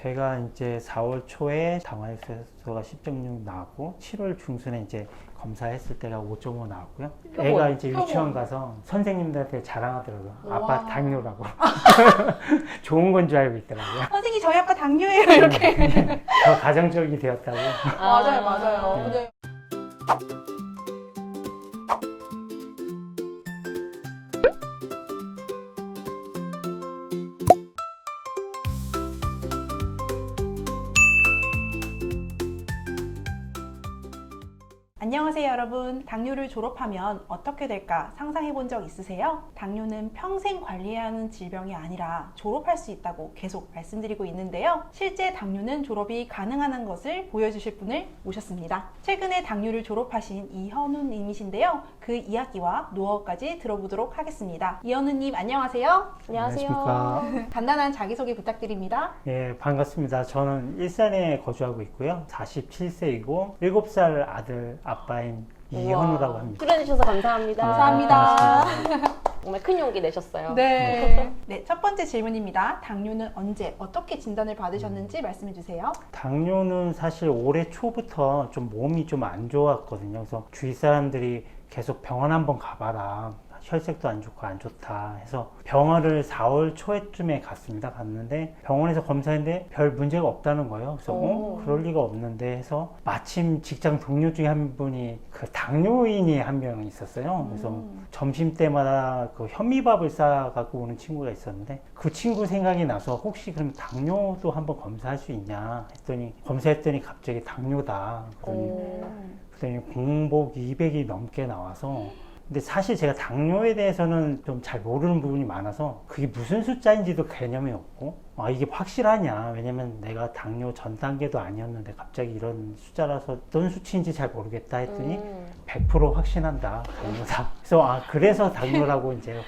제가 이제 4월 초에 당화혈색소가 10.6 나왔고 7월 중순에 이제 검사했을 때가 5.5 나왔고요. 애가 이제 유치원 가서 선생님들한테 자랑하더라고요. 아빠 당뇨라고. 좋은 건 줄 알고 있더라고요. 선생님 저희 아빠 당뇨예요 이렇게. 더 가정적이 되었다고. 맞아요, 맞아요. 네. 근데 안녕하세요 여러분. 당뇨를 졸업하면 어떻게 될까 상상해 본 적 있으세요? 당뇨는 평생 관리해야 하는 질병이 아니라 졸업할 수 있다고 계속 말씀드리고 있는데요. 실제 당뇨는 졸업이 가능한 것을 보여주실 분을 모셨습니다. 최근에 당뇨를 졸업하신 이현우 님이신데요. 그 이야기와 노하우까지 들어보도록 하겠습니다. 이현우 님 안녕하세요. 안녕하십니까. 간단한 자기소개 부탁드립니다. 예, 반갑습니다. 저는 일산에 거주하고 있고요. 47세이고 7살 아들 아빠인 이현우라고 합니다. 출연해주셔서 감사합니다. 감사합니다. 정말 큰 용기 내셨어요. 네. 네, 첫 번째 질문입니다. 당뇨는 언제 어떻게 진단을 받으셨는지 말씀해 주세요. 당뇨는 사실 올해 초부터 좀 몸이 좀 안 좋았거든요. 그래서 주위 사람들이 계속 병원 한번 가봐라. 혈색도 안 좋고 안 좋다 해서 병원을 4월 초에쯤에 갔는데 병원에서 검사했는데 별 문제가 없다는 거예요. 그래서 그럴 리가 없는데 해서 마침 직장 동료 중에 한 분이 그 당뇨인이 한 명 있었어요. 그래서 점심 때마다 그 현미밥을 싸 갖고 오는 친구가 있었는데 그 친구 생각이 나서 혹시 그럼 당뇨도 한번 검사할 수 있냐 했더니 검사했더니 갑자기 당뇨다. 그랬더니 공복 200이 넘게 나와서 근데 사실 제가 당뇨에 대해서는 좀 잘 모르는 부분이 많아서 그게 무슨 숫자인지도 개념이 없고 이게 확실하냐 왜냐면 내가 당뇨 전 단계도 아니었는데 갑자기 이런 숫자라서 어떤 수치인지 잘 모르겠다 했더니 100% 확신한다 당뇨다 그래서 그래서 당뇨라고 이제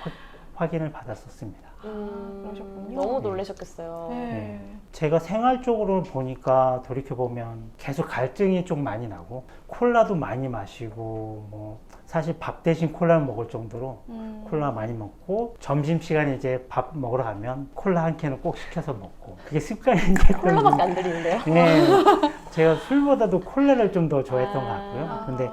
확인을 받았었습니다. 그러셨군요. 너무 놀라셨겠어요. 네. 제가 생활적으로 보니까 돌이켜보면 계속 갈증이 좀 많이 나고 콜라도 많이 마시고 뭐 사실 밥 대신 콜라를 먹을 정도로 콜라 많이 먹고 점심시간에 이제 밥 먹으러 가면 콜라 한 캔을 꼭 시켜서 먹고 그게 습관이 됐던 콜라밖에 안 들리는데요? 네, 제가 술보다도 콜라를 좀 더 좋아했던 것 같고요. 근데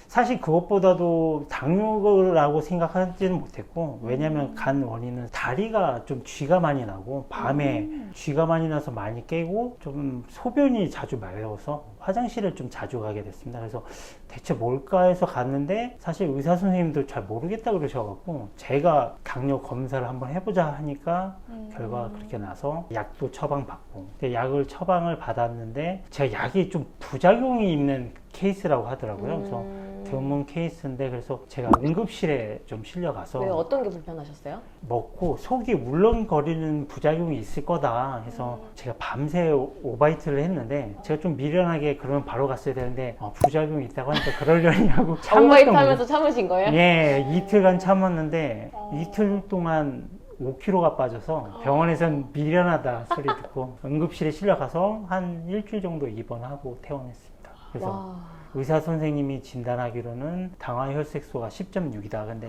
사실 그것보다도 당뇨라고 생각하지는 못했고 왜냐면 간 원인은 다리가 좀 쥐가 많이 나고 밤에 쥐가 많이 나서 많이 깨고 좀 소변이 자주 마려워서 화장실을 좀 자주 가게 됐습니다. 그래서 대체 뭘까 해서 갔는데 사실 의사 선생님도 잘 모르겠다 그러셔갖고 제가 당뇨 검사를 한번 해보자 하니까 결과가 그렇게 나서 약도 처방받고 약을 처방을 받았는데 제가 약이 좀 부작용이 있는 케이스라고 하더라고요. 그래서 드문 케이스인데 그래서 제가 응급실에 좀 실려가서 왜 어떤 게 불편하셨어요? 먹고 속이 울렁거리는 부작용이 있을 거다 해서 제가 밤새 오바이트를 했는데 제가 좀 미련하게 그러면 바로 갔어야 되는데 부작용이 있다고 하니까 그러려니 하고 오바이트 참았던 하면서 참으신 거예요? 예, 이틀간 참았는데 이틀 동안 5kg가 빠져서 병원에선 미련하다 소리 듣고 응급실에 실려가서 한 일주일 정도 입원하고 퇴원했습니다. 그래서 와. 의사 선생님이 진단하기로는 당화혈색소가 10.6이다. 근데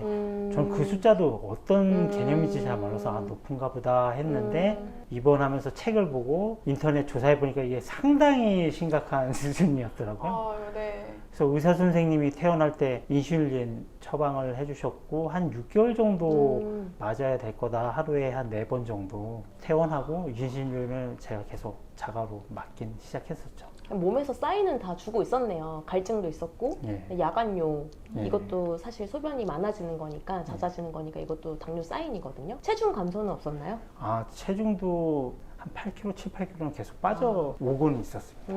전 그 숫자도 어떤 개념인지 잘 몰라서 높은가 보다 했는데 입원하면서 책을 보고 인터넷 조사해 보니까 이게 상당히 심각한 수준이었더라고요. 네. 그래서 의사 선생님이 퇴원할 때 인슐린 처방을 해주셨고 한 6개월 정도 맞아야 될 거다. 하루에 한 4번 정도 퇴원하고 인슐린을 제가 계속 자가로 맞긴 시작했었죠. 몸에서 사인은 다 주고 있었네요. 갈증도 있었고 예. 야간요 예. 이것도 사실 소변이 많아지는 거니까 낮아지는 거니까 이것도 당뇨 사인이거든요. 체중 감소는 없었나요? 체중도 한 8kg, 7, 8kg는 계속 빠져오고는 있었습니다.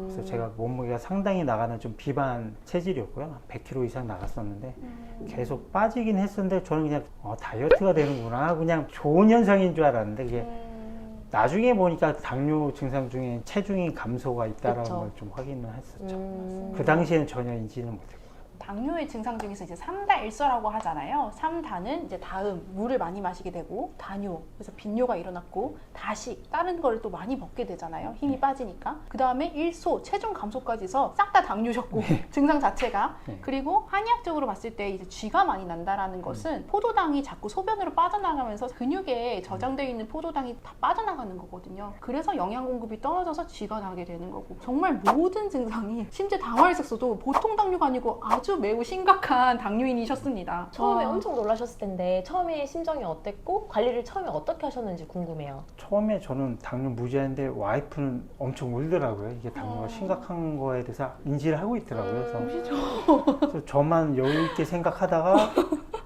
그래서 제가 몸무게가 상당히 나가는 좀 비만 체질이었고요. 한 100kg 이상 나갔었는데 계속 빠지긴 했었는데 저는 그냥 다이어트가 되는구나. 그냥 좋은 현상인 줄 알았는데 그게 나중에 보니까 당뇨 증상 중에 체중이 감소가 있다는 걸 좀 확인을 했었죠. 그 당시에는 전혀 인지는 못했고요. 당뇨의 증상 중에서 이제 3다 일서라고 하잖아요. 3다는 이제 다음 물을 많이 마시게 되고 다뇨, 그래서 빈뇨가 일어났고 다식, 다른 걸 또 많이 먹게 되잖아요. 힘이 빠지니까. 그 다음에 일소, 체중 감소까지 해서 싹 다 당뇨셨고 증상 자체가. 그리고 한의학적으로 봤을 때 이제 쥐가 많이 난다라는 것은 포도당이 자꾸 소변으로 빠져나가면서 근육에 저장되어 있는 포도당이 다 빠져나가는 거거든요. 그래서 영양 공급이 떨어져서 쥐가 나게 되는 거고, 정말 모든 증상이, 심지어 당화혈색소도 보통 당뇨가 아니고 아주 매우 심각한 당뇨인이셨습니다. 처음에 엄청 놀라셨을 텐데 처음에 심정이 어땠고 관리를 처음에 어떻게 하셨는지 궁금해요. 처음에 저는 당뇨 무지했는데 와이프는 엄청 울더라고요. 이게 당뇨가 심각한 거에 대해서 인지를 하고 있더라고요. 그래서 저만 여유 있게 생각하다가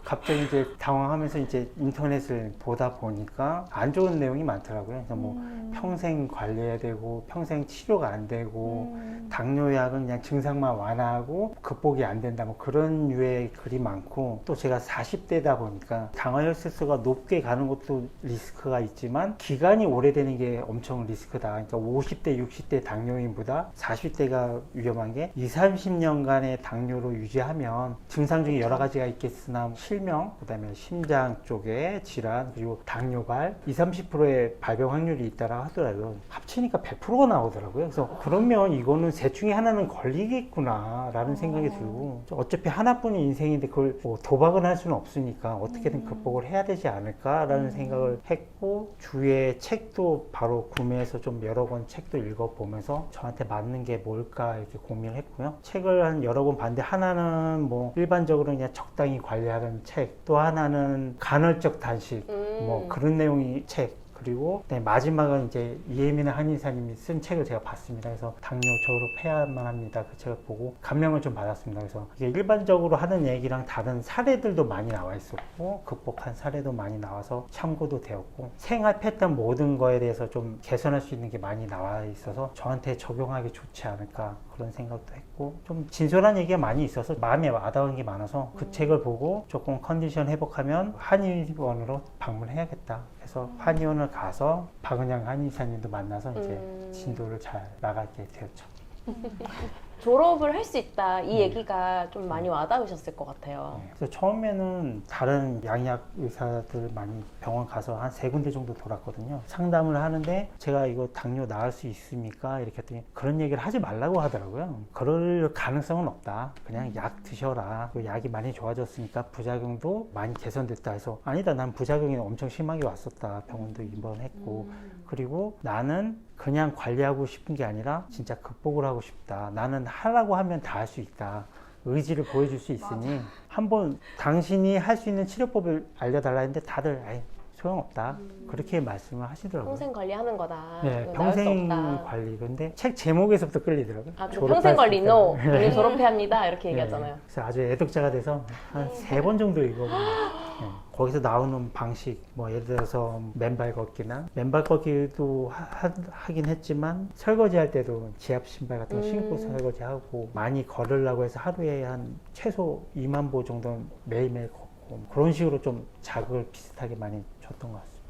갑자기 이제 당황하면서 이제 인터넷을 보다 보니까 안 좋은 내용이 많더라고요. 그래서 뭐 평생 관리해야 되고 평생 치료가 안 되고 당뇨약은 그냥 증상만 완화하고 극복이 안 된다, 뭐 그런 류의 글이 많고, 또 제가 40대다 보니까 당화혈색소가 높게 가는 것도 리스크가 있지만 기간이 오래되는 게 엄청 리스크다. 그러니까 50대, 60대 당뇨인보다 40대가 위험한 게 20, 30년간의 당뇨로 유지하면 증상 중에 여러 가지가 있겠으나 실명, 그다음에 심장 쪽에 질환, 그리고 당뇨발 20, 30%의 발병 확률이 있다라고 하더라고요. 합치니까 100%가 나오더라고요. 그래서 그러면 이거는 셋 중에 하나는 걸리겠구나라는 생각이 들고, 어차피 하나뿐인 인생인데 그걸 뭐 도박은 할 수는 없으니까 어떻게든 극복을 해야 되지 않을까라는 생각을 했고, 주위에 책도 바로 구매해서 좀 여러 권 책도 읽어보면서 저한테 맞는 게 뭘까 이렇게 고민을 했고요. 책을 한 여러 권 봤는데 하나는 뭐 일반적으로 그냥 적당히 관리하는 책, 또 하나는 간헐적 단식, 뭐 그런 내용이 책, 그리고 마지막은 이제 이혜민의 한의사님이 쓴 책을 제가 봤습니다. 그래서 당뇨 졸업해야만 합니다. 그 책을 보고 감명을 좀 받았습니다. 그래서 이게 일반적으로 하는 얘기랑 다른 사례들도 많이 나와 있었고, 극복한 사례도 많이 나와서 참고도 되었고, 생활 패턴 모든 거에 대해서 좀 개선할 수 있는 게 많이 나와 있어서 저한테 적용하기 좋지 않을까 그런 생각도 했고, 좀 진솔한 얘기가 많이 있어서 마음에 와닿은 게 많아서 그 책을 보고 조금 컨디션 회복하면 한의원으로 방문해야겠다. 그래서 한의원을 가서 박은영 한의사님도 만나서 이제 진도를 잘 나가게 되었죠. 졸업을 할 수 있다, 이 얘기가 좀 많이 와닿으셨을 것 같아요. 그래서 처음에는 다른 양약 의사들 많이 병원 가서 한 3군데 정도 돌았거든요. 상담을 하는데 제가 이거 당뇨 나을 수 있습니까? 이렇게 했더니 그런 얘기를 하지 말라고 하더라고요. 그럴 가능성은 없다. 그냥 약 드셔라. 그 약이 많이 좋아졌으니까 부작용도 많이 개선됐다 해서, 아니다, 난 부작용이 엄청 심하게 왔었다. 병원도 입원했고. 그리고 나는 그냥 관리하고 싶은 게 아니라 진짜 극복을 하고 싶다. 나는 하라고 하면 다 할 수 있다. 의지를 보여줄 수 있으니 한번 당신이 할 수 있는 치료법을 알려달라 했는데 다들 소용없다. 그렇게 말씀을 하시더라고요. 평생 관리하는 거다. 네, 나을 수 평생 없다. 관리. 근데 책 제목에서부터 끌리더라고요. 아, 그 졸업할 평생 수 관리 있다. NO, 오늘 졸업해야 합니다. 이렇게 얘기하잖아요. 그래서 아주 애독자가 돼서 한 3번 정도 읽어봅니다. 거기서 나오는 방식, 뭐 예를 들어서 맨발 걷기나, 맨발 걷기도 하긴 했지만 설거지 할 때도 지압 신발 같은 거 신고 설거지하고, 많이 걸으려고 해서 하루에 한 최소 2만 보 정도는 매일매일 걷고, 그런 식으로 좀 자극을 비슷하게 많이 줬던 것 같습니다.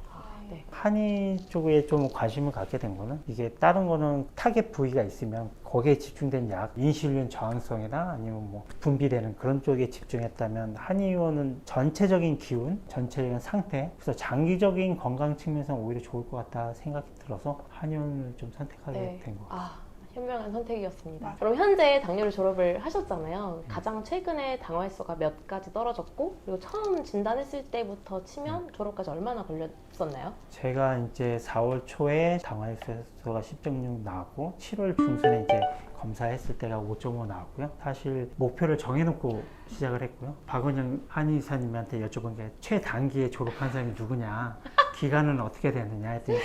네. 한의 쪽에 좀 관심을 갖게 된 거는, 이게 다른 거는 타겟 부위가 있으면 거기에 집중된 약, 인슐린 저항성이나 아니면 뭐 분비되는 그런 쪽에 집중했다면, 한의원은 전체적인 기운, 전체적인 상태, 그래서 장기적인 건강 측면에서 오히려 좋을 것 같다 생각이 들어서 한의원을 좀 선택하게 된 것 같아요. 현명한 선택이었습니다. 맞아요. 그럼 현재 당뇨를 졸업을 하셨잖아요. 가장 최근에 당화혈소가 몇 가지 떨어졌고, 그리고 처음 진단했을 때부터 치면 졸업까지 얼마나 걸렸었나요? 제가 이제 4월 초에 당화혈소가 10.6 나왔고, 7월 중순에 이제 검사했을 때가 5.5 나왔고요. 사실 목표를 정해놓고 시작을 했고요. 박은영 한의사님한테 여쭤본 게 최단기에 졸업한 사람이 누구냐, 기간은 어떻게 되느냐 했더니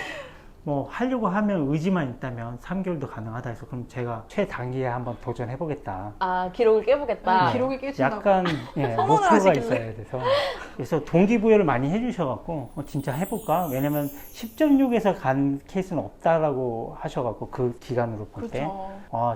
뭐 하려고 하면 의지만 있다면 3개월도 가능하다 해서, 그럼 제가 최단기에 한번 도전해보겠다. 기록을 깨보겠다. 기록이 깨진다고. 약간 선언을 목표가 하시길래. 있어야 돼서, 그래서 동기부여를 많이 해주셔갖고 진짜 해볼까? 왜냐면 10.6에서 간 케이스는 없다라고 하셔갖고, 그 기간으로 볼 때. 그렇죠.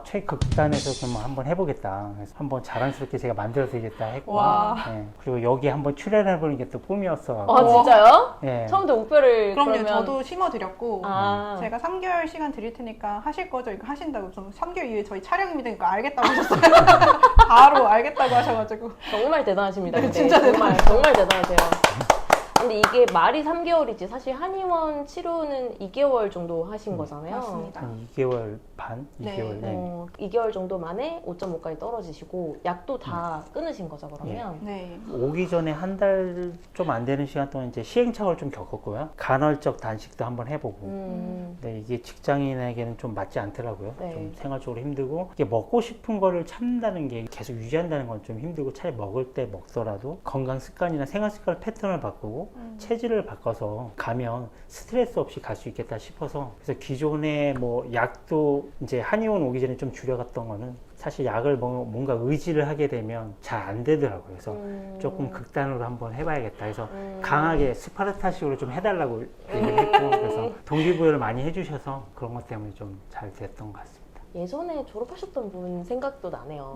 최극단에서 좀 한번 해보겠다. 그래서 한번 자랑스럽게 제가 만들어드리겠다 했고, 와. 예, 그리고 여기 한번 출연해보는 게 또 꿈이었어. 아 진짜요? 예. 처음부터 목표를 그럼요. 그러면 저도 심어드렸고 아 제가 3개월 시간 드릴 테니까 하실 거죠? 이거 하신다고. 저 3개월 이후에 저희 촬영입니다. 이거 알겠다고 하셨어요. 바로 알겠다고 하셔가지고. 정말 대단하십니다. 네, 근데. 진짜 정말 대단하세요. 근데 이게 말이 3개월이지 사실 한의원 치료는 2개월 정도 하신 거잖아요. 맞습니다. 한 2개월 반? 네. 2개월, 네. 2개월 정도 만에 5.5까지 떨어지시고 약도 다 끊으신 거죠 그러면? 네. 오기 전에 한 달 좀 안 되는 시간 동안 이제 시행착오를 좀 겪었고요. 간헐적 단식도 한번 해보고. 근데 이게 직장인에게는 좀 맞지 않더라고요. 네. 좀 생활적으로 힘들고 이게 먹고 싶은 거를 참는다는 게 계속 유지한다는 건 좀 힘들고 차라리 먹을 때 먹더라도 건강 습관이나 생활 습관 패턴을 바꾸고 체질을 바꿔서 가면 스트레스 없이 갈 수 있겠다 싶어서 그래서 기존에 뭐 약도 이제 한의원 오기 전에 좀 줄여갔던 거는 사실 약을 뭔가 의지를 하게 되면 잘 안 되더라고요. 그래서 조금 극단으로 한번 해봐야겠다 해서 강하게 스파르타식으로 좀 해달라고 얘기를 했고 그래서 동기부여를 많이 해주셔서 그런 것 때문에 좀 잘 됐던 것 같습니다. 예전에 졸업하셨던 분 생각도 나네요.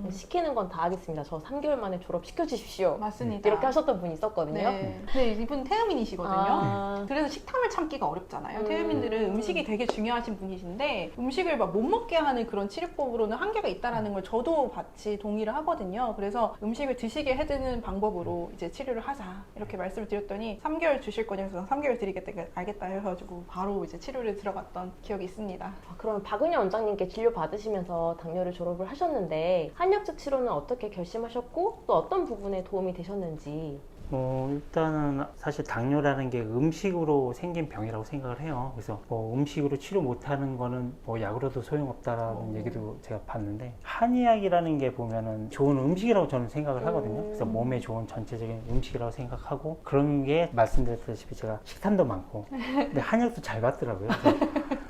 시키는 건 다 하겠습니다. 저 3개월 만에 졸업시켜 주십시오. 맞습니다. 이렇게 하셨던 분이 있었거든요. 네. 근데 이분 태음인이시거든요. 아, 그래서 식탐을 참기가 어렵잖아요. 태음인들은 음식이 되게 중요하신 분이신데 음식을 막 못 먹게 하는 그런 치료법으로는 한계가 있다라는 걸 저도 같이 동의를 하거든요. 그래서 음식을 드시게 해드는 방법으로 이제 치료를 하자 이렇게 말씀을 드렸더니 3개월 주실 거냐서 3개월 드리겠다 알겠다 해가지고 바로 이제 치료를 들어갔던 기억이 있습니다. 그럼 박은영 원장님께 진료 받으시면서 당뇨를 졸업을 하셨는데 한약적 치료는 어떻게 결심하셨고 또 어떤 부분에 도움이 되셨는지. 일단은 사실 당뇨라는 게 음식으로 생긴 병이라고 생각을 해요. 그래서 뭐 음식으로 치료 못하는 거는 뭐 약으로도 소용없다라는 얘기도 제가 봤는데 한의학이라는 게 보면은 좋은 음식이라고 저는 생각을 하거든요. 그래서 몸에 좋은 전체적인 음식이라고 생각하고 그런 게 말씀드렸다시피 제가 식탐도 많고 근데 한약도 잘 받더라고요.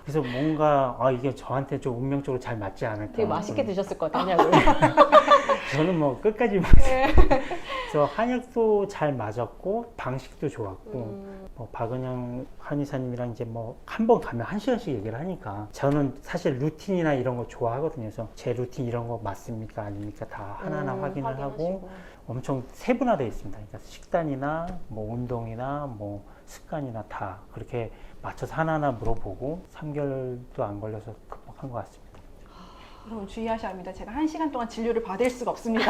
그래서 뭔가 이게 저한테 좀 운명적으로 잘 맞지 않을까. 되게 맛있게 드셨을 것 같아요, 한약을. 저는 뭐 끝까지 먹었어요. 그래서 한약도 잘 맞았고 방식도 좋았고 뭐 박은영 한의사님이랑 이제 뭐 한 번 가면 1시간씩 얘기를 하니까 저는 사실 루틴이나 이런 거 좋아하거든요. 그래서 제 루틴 이런 거 맞습니까 아닙니까 다 하나하나 확인을 하고 엄청 세분화되어 있습니다. 그러니까 식단이나 뭐 운동이나 뭐 습관이나 다 그렇게 맞춰서 하나하나 물어보고 3개월도 안 걸려서 극복한 것 같습니다. 여러분 주의하셔야 합니다. 제가 1시간 동안 진료를 받을 수가 없습니다.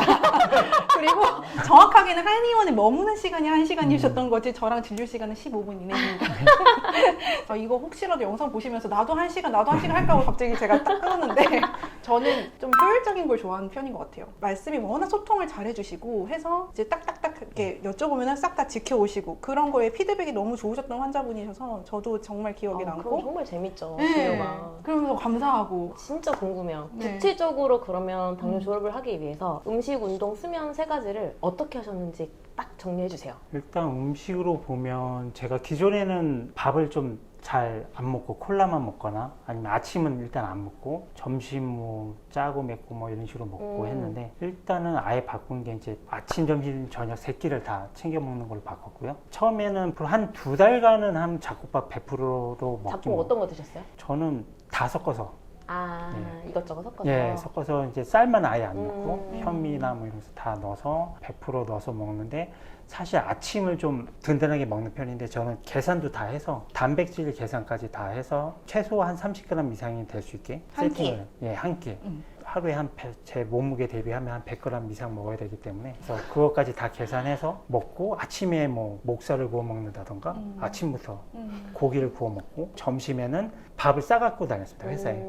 그리고 정확하게는 한의원에 머무는 시간이 1시간이셨던 거지 저랑 진료 시간은 15분 이내입니다. 이거 혹시라도 영상 보시면서 나도 1시간 할까 하고 갑자기 제가 딱 끊었는데 저는 좀 효율적인 걸 좋아하는 편인 것 같아요. 말씀이 워낙 소통을 잘 해주시고 해서 이제 딱딱딱 이렇게 여쭤보면 싹 다 지켜오시고 그런 거에 피드백이 너무 좋으셨던 환자분이셔서 저도 정말 기억에 그럼 남고 정말 재밌죠, 네. 진료가. 그러면서 감사하고 진짜 궁금해요. 네. 구체적으로 그러면 당뇨 졸업을 하기 위해서 음식, 운동, 수면 3가지를 어떻게 하셨는지 딱 정리해 주세요. 일단 음식으로 보면 제가 기존에는 밥을 좀 잘 안 먹고 콜라만 먹거나 아니면 아침은 일단 안 먹고 점심 뭐 짜고 맵고 뭐 이런 식으로 먹고 했는데 일단은 아예 바꾼 게 이제 아침, 점심, 저녁 3끼를 다 챙겨 먹는 걸로 바꿨고요. 처음에는 한 2달간은 한 잡곡밥 100%로 먹긴 잡곡 어떤 거 드셨어요? 저는 다 섞어서 이것저것 섞어서. 예, 섞어서 이제 쌀만 아예 안 넣고 현미나 뭐 이런 거 다 넣어서 100% 넣어서 먹는데 사실 아침을 좀 든든하게 먹는 편인데 저는 계산도 다 해서 단백질 계산까지 다 해서 최소 한 30g 이상이 될 수 있게 한 세팅을 한 끼. 하루에 제 몸무게 대비하면 한 100g 이상 먹어야 되기 때문에 그래서 그것까지 다 계산해서 먹고 아침에 뭐 목살을 구워 먹는다던가 아침부터 고기를 구워 먹고 점심에는 밥을 싸갖고 다녔습니다 회사에.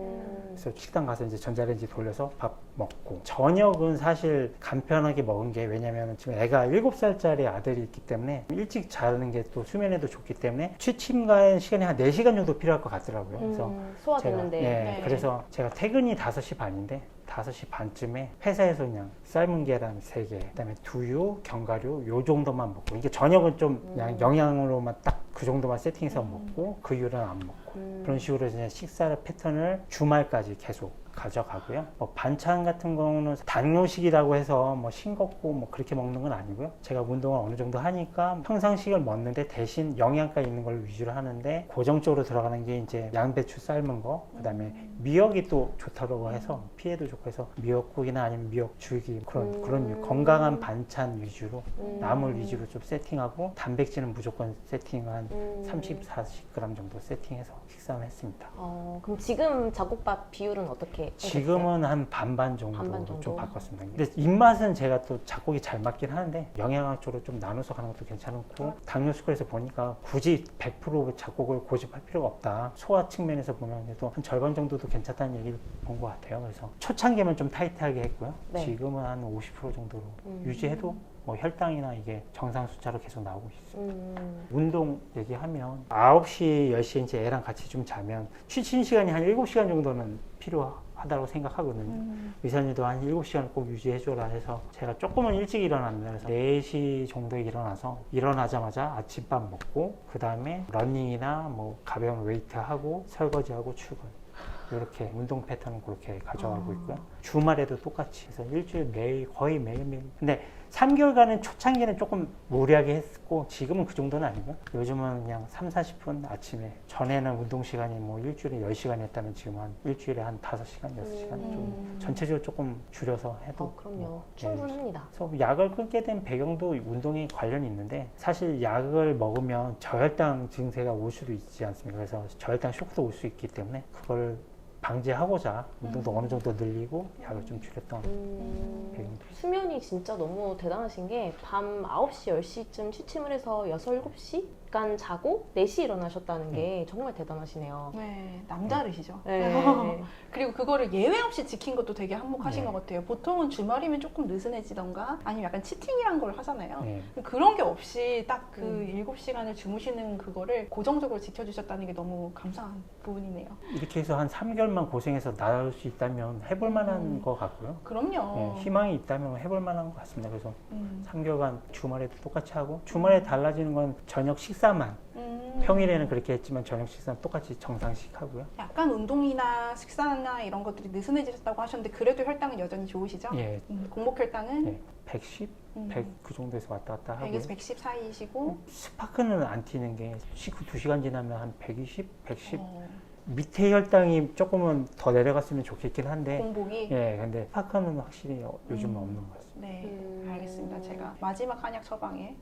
그래서 식당 가서 이제 전자레인지 돌려서 밥 먹고 저녁은 사실 간편하게 먹은 게 왜냐면 지금 애가 7살짜리 아들이 있기 때문에 일찍 자는 게 또 수면에도 좋기 때문에 취침가의 시간이 한 4시간 정도 필요할 것 같더라고요. 그래서 소화됐는데. 네. 그래서 제가 퇴근이 5시 반인데 5시 반쯤에 회사에서 그냥 삶은 계란 3개, 그다음에 두유, 견과류 요 정도만 먹고 이게 저녁은 좀 그냥 영양으로만 딱 그 정도만 세팅해서 먹고 그 이후로는 안 먹고 그런 식으로 이제 식사 패턴을 주말까지 계속 가져가고요. 뭐 반찬 같은 경우는 당뇨식이라고 해서 뭐 싱겁고 뭐 그렇게 먹는 건 아니고요. 제가 운동을 어느 정도 하니까 평상식을 먹는데 대신 영양가 있는 걸 위주로 하는데 고정적으로 들어가는 게 이제 양배추 삶은 거, 그다음에 미역이 또 좋다고 해서 피에도 좋고 해서 미역국이나 아니면 미역줄기 그런 건강한 반찬 위주로 나물 위주로 좀 세팅하고 단백질은 무조건 세팅 한 30, 40g 정도 세팅해서 식사를 했습니다. 그럼 지금 잡곡밥 비율은 어떻게? 지금은 한 반반 정도로 반반 정도? 좀 바꿨습니다. 근데 입맛은 제가 또 잡곡이 잘 맞긴 하는데 영양학적으로 좀 나눠서 가는 것도 괜찮고 당뇨 스쿨에서 보니까 굳이 100% 잡곡을 고집할 필요가 없다. 소화 측면에서 보면 그래도 한 절반 정도도 괜찮다는 얘기를 본 것 같아요. 그래서 초창기면 좀 타이트하게 했고요. 네. 지금은 한 50% 정도로 유지해도 뭐 혈당이나 이게 정상 숫자로 계속 나오고 있습니다. 운동 얘기하면 9시, 10시에 이제 애랑 같이 좀 자면 취침 시간이 한 7시간 정도는 필요하다고 생각하거든요. 의사님도 한 7시간 꼭 유지해줘라 해서 제가 조금은 일찍 일어납니다. 그래서 4시 정도에 일어나서 일어나자마자 아침밥 먹고 그 다음에 러닝이나 뭐 가벼운 웨이트 하고 설거지하고 출근. 이렇게 운동 패턴은 그렇게 가져가고 있고요. 주말에도 똑같이. 그래서 일주일 매일, 거의 매일매일. 근데 3개월간은 초창기는 조금 무리하게 했고, 지금은 그 정도는 아니고요. 요즘은 그냥 3, 40분 아침에. 전에는 운동 시간이 뭐 일주일에 10시간 했다면 지금 한 일주일에 한 5시간, 6시간 좀 전체적으로 조금 줄여서 해도. 그럼요. 뭐, 충분합니다. 그래서 약을 끊게 된 배경도 운동에 관련이 있는데, 사실 약을 먹으면 저혈당 증세가 올 수도 있지 않습니까? 그래서 저혈당 쇼크도 올 수 있기 때문에 그걸 방지하고자 운동도 어느 정도 늘리고 약을 좀 줄였던 배경도 있어요. 수면이 진짜 너무 대단하신 게 밤 9시, 10시쯤 취침을 해서 6, 7시간 자고 4시 일어나셨다는 게 정말 대단하시네요. 네, 남다르시죠. 네. 그리고 그거를 예외 없이 지킨 것도 되게 한몫하신 네. 것 같아요. 보통은 주말이면 조금 느슨해지던가 아니면 약간 치팅이란 걸 하잖아요. 네. 그런 게 없이 딱 그 7시간을 주무시는 그거를 고정적으로 지켜주셨다는 게 너무 감사한 부분이네요. 이렇게 해서 한 3개월만 고생해서 나을 수 있다면 해볼 만한 것 같고요. 그럼요. 네, 희망이 있다면 해볼 만한 것 같습니다. 그래서 3개월간 주말에도 똑같이 하고 주말에 달라지는 건 저녁 식사만 평일에는 그렇게 했지만 저녁 식사는 똑같이 정상식 하고요. 약간 운동이나 식사나 이런 것들이 느슨해지셨다고 하셨는데 그래도 혈당은 여전히 좋으시죠? 예, 공복 혈당은 네, 110, 100 그 정도에서 왔다 갔다 하고요. 100에서 110 사이이시고 스파크는 안 튀는 게 식후 2시간 지나면 한 120, 110 어, 밑에 혈당이 조금은 더 내려갔으면 좋겠긴 한데 공복이 예, 근데 스파크는 확실히 요즘은 없는 것 같습니다. 네, 알겠습니다. 제가 마지막 한약 처방에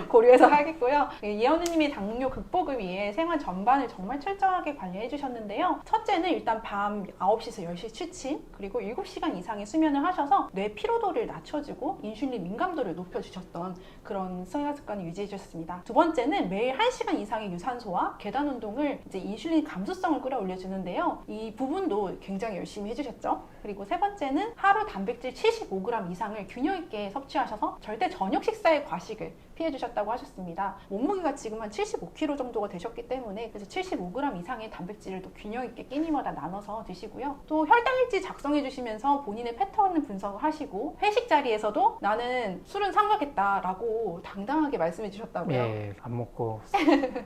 고려해서 하겠고요. 예언우님이 당뇨 극복을 위해 생활 전반을 정말 철저하게 관리해 주셨는데요. 첫째는 일단 밤 9시에서 10시 취침, 그리고 7시간 이상의 수면을 하셔서 뇌 피로도를 낮춰주고 인슐린 민감도를 높여주셨던 그런 생활 습관을 유지해 주셨습니다. 두 번째는 매일 1시간 이상의 유산소와 계단 운동을 이제 인슐린 감수성을 끌어올려 주는데요. 이 부분도 굉장히 열심히 해주셨죠. 그리고 세 번째는 하루 단백질 75g 이상을 균형 있게 섭취하셔서 절대 저녁 식사의 과식을 피해 주셨다고 하셨습니다. 몸무게가 지금 한 75kg 정도가 되셨기 때문에 그래서 75g 이상의 단백질을 또 균형 있게 끼니마다 나눠서 드시고요. 또 혈당일지 작성해 주시면서 본인의 패턴을 분석을 하시고 회식 자리에서도 나는 술은 삼가겠다라고 당당하게 말씀해 주셨다고요. 예, 안 먹고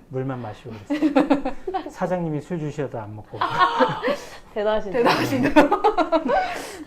물만 마시고 그랬어요. 사장님이 술 주셔도 안 먹고. 대단하시네요. 대단하시네요.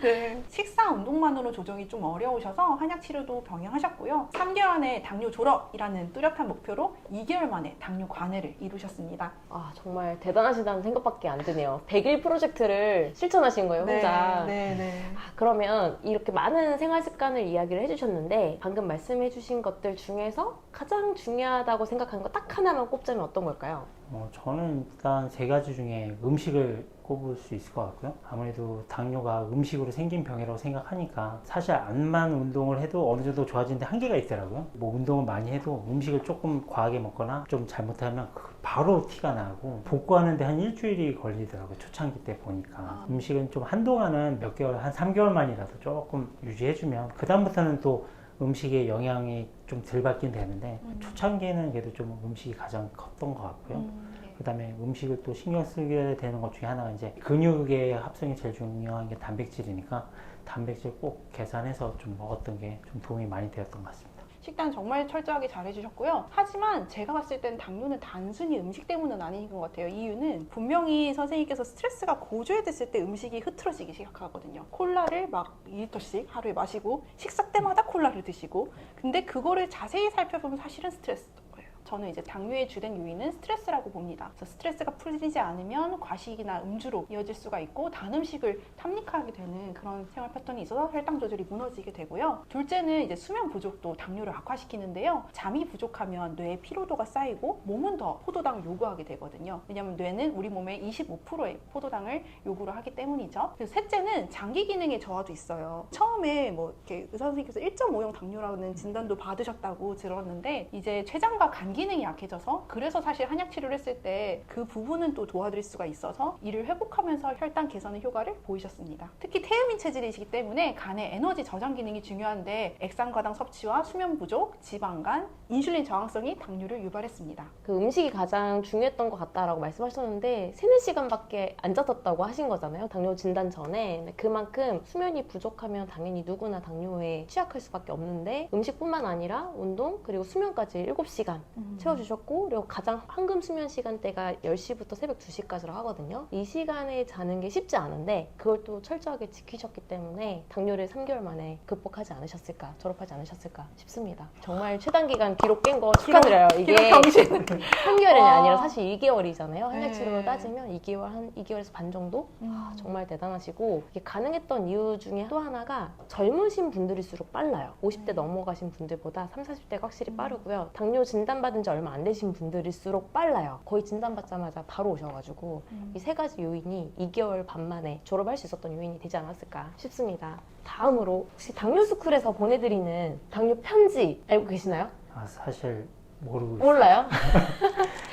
네. 식사 운동만으로 조정이 좀 어려우셔서 한약 치료도 병행하셨고요. 3개월 안에 당뇨 졸업이라는 뚜렷한 목표로 2개월 만에 당뇨 관해를 이루셨습니다. 아, 정말 대단하시다는 생각밖에 안 드네요. 100일 프로젝트를 실천하신 거예요, 혼자. 네. 아, 그러면 이렇게 많은 생활 습관을 이야기를 해주셨는데 방금 말씀해주신 것들 중에서 가장 중요하다고 생각하는 거 딱 하나만 꼽자면 어떤 걸까요? 저는 일단 3가지 중에 음식을 꼽을 수 있을 것 같고요. 아무래도 당뇨가 음식으로 생긴 병이라고 생각하니까 사실 암만 운동을 해도 어느 정도 좋아지는데 한계가 있더라고요. 뭐 운동을 많이 해도 음식을 조금 과하게 먹거나 좀 잘못하면 바로 티가 나고 복구하는데 한 일주일이 걸리더라고요. 초창기 때 보니까. 음식은 좀 한동안은 몇 개월, 한 3개월만이라도 조금 유지해주면 그 다음부터는 또 음식의 영향이 좀 덜 받긴 되는데 초창기에는 그래도 좀 음식이 가장 컸던 것 같고요. 그 다음에 음식을 또 신경 쓰게 되는 것 중에 하나가 이제 근육의 합성이 제일 중요한 게 단백질이니까 단백질 꼭 계산해서 좀 먹었던 게 좀 도움이 많이 되었던 것 같습니다. 식단 정말 철저하게 잘 해주셨고요. 하지만 제가 봤을 땐 당뇨는 단순히 음식 때문은 아닌 것 같아요. 이유는 분명히 선생님께서 스트레스가 고조됐을 때 음식이 흐트러지기 시작하거든요. 콜라를 막 2리터씩 하루에 마시고 식사 때마다 콜라를 드시고, 근데 그거를 자세히 살펴보면 사실은 스트레스인 거예요. 저는 이제 당뇨의 주된 요인은 스트레스라고 봅니다. 그래서 스트레스가 풀리지 않으면 과식이나 음주로 이어질 수가 있고 단 음식을 탐닉하게 되는 그런 생활 패턴이 있어서 혈당 조절이 무너지게 되고요. 둘째는 이제 수면 부족도 당뇨를 악화시키는데요. 잠이 부족하면 뇌에 피로도가 쌓이고 몸은 더 포도당을 요구하게 되거든요. 왜냐하면 뇌는 우리 몸의 25%의 포도당을 요구를 하기 때문이죠. 그리고 셋째는 장기 기능의 저하도 있어요. 처음에 뭐 이렇게 의사 선생님께서 1.5형 당뇨라는 진단도 받으셨다고 들었는데 이제 췌장과 간 기능이 약해져서, 그래서 사실 한약 치료를 했을 때 그 부분은 또 도와드릴 수가 있어서 이를 회복하면서 혈당 개선의 효과를 보이셨습니다. 특히 태음인 체질이시기 때문에 간의 에너지 저장 기능이 중요한데 액상과당 섭취와 수면 부족, 지방간, 인슐린 저항성이 당뇨를 유발했습니다. 그 음식이 가장 중요했던 것 같다라고 말씀하셨는데 3-4시간밖에 안 잤었다고 하신 거잖아요. 당뇨 진단 전에. 그만큼 수면이 부족하면 당연히 누구나 당뇨에 취약할 수밖에 없는데 음식뿐만 아니라 운동 그리고 수면까지 7시간 채워주셨고, 그리고 가장 황금 수면 시간대가 10시부터 새벽 2시까지라고 하거든요. 이 시간에 자는 게 쉽지 않은데 그걸 또 철저하게 지키셨기 때문에 당뇨를 3개월 만에 극복하지 않으셨을까, 졸업하지 않으셨을까 싶습니다. 정말 최단기간 기록 깬 거 축하드려요. 이게 3개월이 아니라 사실 2개월이잖아요. 한약 치료로 따지면 2개월에서 반 정도? 정말 대단하시고, 이게 가능했던 이유 중에 또 하나가 젊으신 분들일수록 빨라요. 50대 넘어가신 분들보다 30, 40대가 확실히 빠르고요. 당뇨 진단받은 지 얼마 안 되신 분들일수록 빨라요. 거의 진단받자마자 바로 오셔가지고 이 세 가지 요인이 2개월 반 만에 졸업할 수 있었던 요인이 되지 않았을까 싶습니다. 다음으로 혹시 당뇨스쿨에서 보내드리는 당뇨 편지 알고 계시나요? 사실 모르고 있어요. 몰라요?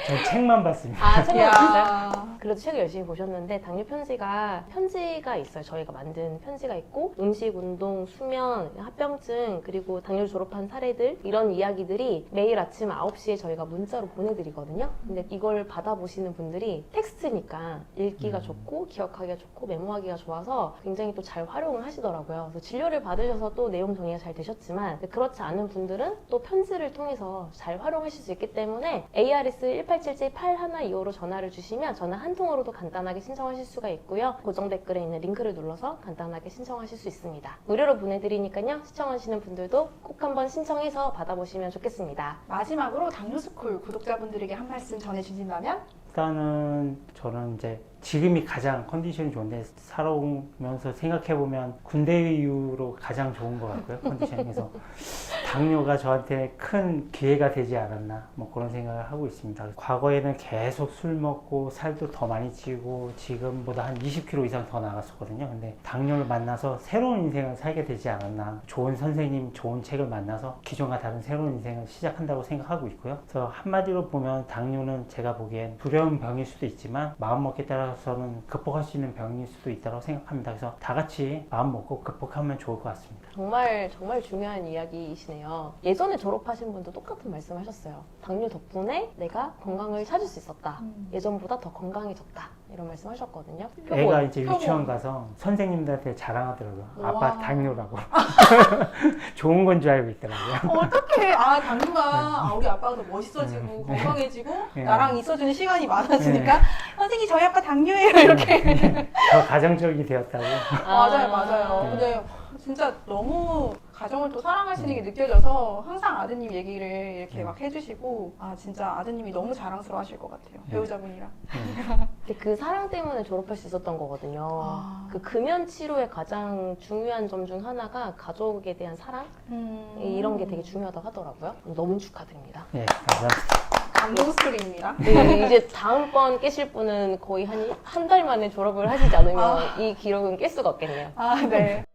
전 책만 봤습니다. 아, 책만 봤어요? 그래도 책을 열심히 보셨는데 당뇨 편지가 있어요. 저희가 만든 편지가 있고 음식, 운동, 수면, 합병증, 그리고 당뇨 졸업한 사례들, 이런 이야기들이 매일 아침 9시에 저희가 문자로 보내드리거든요. 근데 이걸 받아보시는 분들이 텍스트니까 읽기가 좋고 기억하기가 좋고 메모하기가 좋아서 굉장히 또 잘 활용을 하시더라고요. 그래서 진료를 받으셔서 또 내용 정리가 잘 되셨지만 그렇지 않은 분들은 또 편지를 통해서 잘 활용하실 수 있기 때문에 ARS 1877-8125로 전화를 주시면 전화 한 통으로도 간단하게 신청하실 수가 있고요. 고정 댓글에 있는 링크를 눌러서 간단하게 신청하실 수 있습니다. 무료로 보내드리니까요. 시청하시는 분들도 꼭 한번 신청해서 받아보시면 좋겠습니다. 마지막으로 당뇨스쿨 구독자분들에게 한 말씀 전해주신다면? 일단은 저는 이제 지금이 가장 컨디션이 좋은데 살아오면서 생각해보면 군대 이후로 가장 좋은 것 같고요. 컨디션에서 당뇨가 저한테 큰 기회가 되지 않았나 뭐 그런 생각을 하고 있습니다. 과거에는 계속 술 먹고 살도 더 많이 찌고 지금보다 한 20kg 이상 더 나갔었거든요. 근데 당뇨를 만나서 새로운 인생을 살게 되지 않았나, 좋은 선생님, 좋은 책을 만나서 기존과 다른 새로운 인생을 시작한다고 생각하고 있고요. 그래서 한마디로 보면 당뇨는 제가 보기엔 두려운 병일 수도 있지만 마음먹기에 따라서는 극복할 수 있는 병일 수도 있다고 생각합니다. 그래서 다 같이 마음 먹고 극복하면 좋을 것 같습니다. 정말 중요한 이야기이시네요. 예전에 졸업하신 분도 똑같은 말씀하셨어요. 당뇨 덕분에 내가 건강을 찾을 수 있었다. 예전보다 더 건강해졌다. 이런 말씀하셨거든요. 애가 이제 유치원 가서 선생님들한테 자랑하더라고요. 아빠 당뇨라고. 좋은 건 줄 알고 있더라고요. 어떡해. 당뇨가 우리 아빠가 더 멋있어지고 건강해지고 나랑 있어주는 시간이 많아지니까 선생님 저희 아빠 당뇨예요 이렇게. 더 가정적이 되었다고. 맞아요. 근데 진짜 너무 가정을 또 사랑하시는 게 느껴져서 항상 아드님 얘기를 이렇게 막 해주시고 진짜 아드님이 너무 자랑스러워 하실 것 같아요. 배우자분이랑. 근데 그 사랑 때문에 졸업할 수 있었던 거거든요. 그 금연 치료의 가장 중요한 점 중 하나가 가족에 대한 사랑? 이런 게 되게 중요하다고 하더라고요. 너무 축하드립니다. 네, 감사합니다. 감동 스토리입니다. 네, 이제 다음번 깨실 분은 거의 한 달 만에 졸업을 하시지 않으면 이 기록은 깰 수가 없겠네요. 네.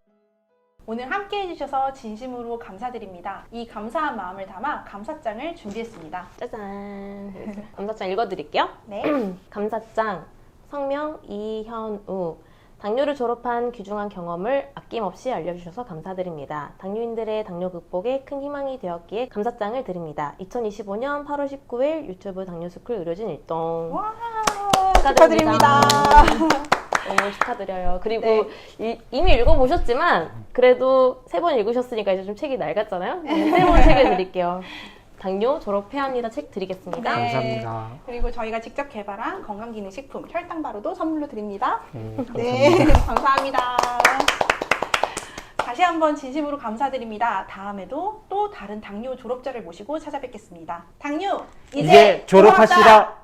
오늘 함께 해주셔서 진심으로 감사드립니다. 이 감사한 마음을 담아 감사장을 준비했습니다. 짜잔. 감사장 읽어드릴게요. 네. 감사장. 성명 이현우. 당뇨를 졸업한 귀중한 경험을 아낌없이 알려주셔서 감사드립니다. 당뇨인들의 당뇨 극복에 큰 희망이 되었기에 감사장을 드립니다. 2025년 8월 19일 유튜브 당뇨스쿨 의료진 일동. 와, 축하드립니다. 축하드립니다. 너무 축하드려요. 그리고 네. 이미 읽어보셨지만 그래도 3번 읽으셨으니까 이제 좀 책이 낡았잖아요. 새로운 책을 드릴게요. 당뇨 졸업해야 합니다. 책 드리겠습니다. 네. 감사합니다. 그리고 저희가 직접 개발한 건강기능식품 혈당바로도 선물로 드립니다. 감사합니다. 네, 감사합니다. 다시 한번 진심으로 감사드립니다. 다음에도 또 다른 당뇨 졸업자를 모시고 찾아뵙겠습니다. 당뇨 이제 졸업합시다.